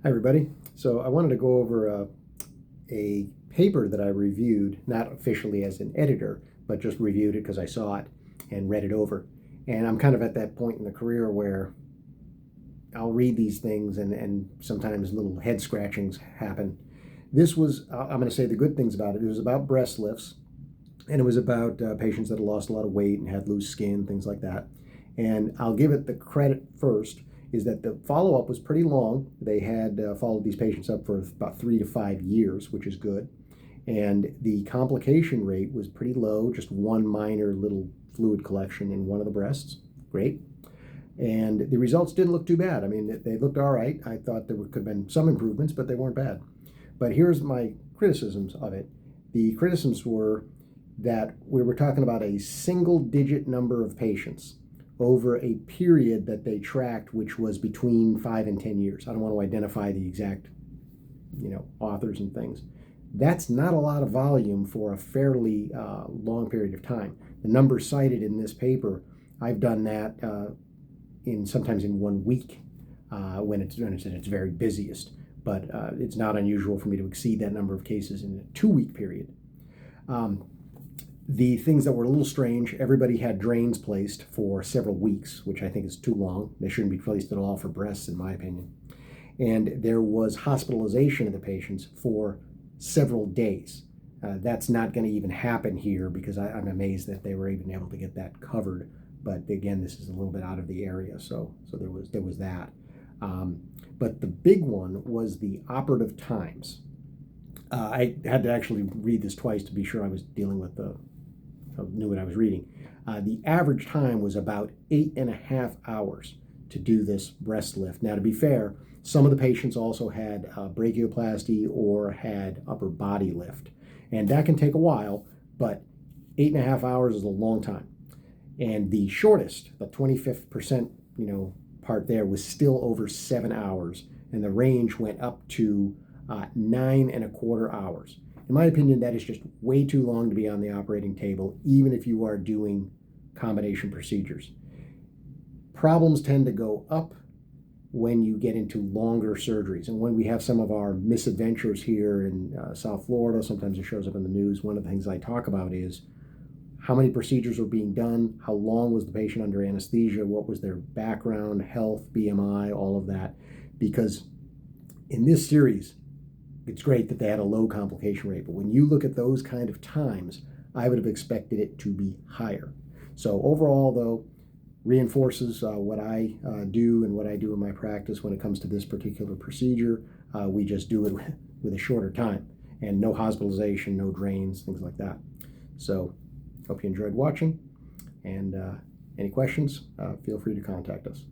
Hi, everybody. So I wanted to go over a paper that I reviewed, not officially as an editor, but just reviewed it because I saw it and read it over. And I'm kind of at that point in the career where I'll read these things and sometimes little head scratchings happen. This was, I'm going to say the good things about it. It was about breast lifts, and it was about patients that had lost a lot of weight and had loose skin, things like that. And I'll give it the credit first is that the follow-up was pretty long. They had followed these patients up for about 3 to 5 years, which is good. And the complication rate was pretty low, just one minor little fluid collection in one of the breasts. Great. And the results didn't look too bad. I mean, they looked all right. I thought there could have been some improvements, but they weren't bad. But here's my criticisms of it. The criticisms were that we were talking about a single-digit number of patients over a period that they tracked, which was between 5 and 10 years. I don't want to identify the exact, authors and things. That's not a lot of volume for a fairly long period of time. The numbers cited in this paper, I've done that sometimes in 1 week when it's at its very busiest. But it's not unusual for me to exceed that number of cases in a 2-week period. The things that were a little strange, everybody had drains placed for several weeks, which I think is too long. They shouldn't be placed at all for breasts, in my opinion. And there was hospitalization of the patients for several days. That's not going to even happen here because I'm amazed that they were even able to get that covered. But again, this is a little bit out of the area, so there was that. But the big one was the operative times. I had to actually read this twice to be sure I was dealing with knew what I was reading. The average time was about 8.5 hours to do this breast lift. Now, to be fair, some of the patients also had brachioplasty or had upper body lift, and that can take a while, but 8.5 hours is a long time. And the shortest, the 25th percent, part there was still over 7 hours, and the range went up to 9.25 hours. In my opinion, that is just way too long to be on the operating table, even if you are doing combination procedures. Problems tend to go up when you get into longer surgeries. And when we have some of our misadventures here in South Florida, sometimes it shows up in the news. One of the things I talk about is how many procedures were being done, how long was the patient under anesthesia, what was their background, health, BMI, all of that. Because in this series, it's great that they had a low complication rate, but when you look at those kind of times, I would have expected it to be higher. So overall, though, reinforces what I do and what I do in my practice when it comes to this particular procedure. We just do it with a shorter time and no hospitalization, no drains, things like that. So hope you enjoyed watching, and any questions, feel free to contact us.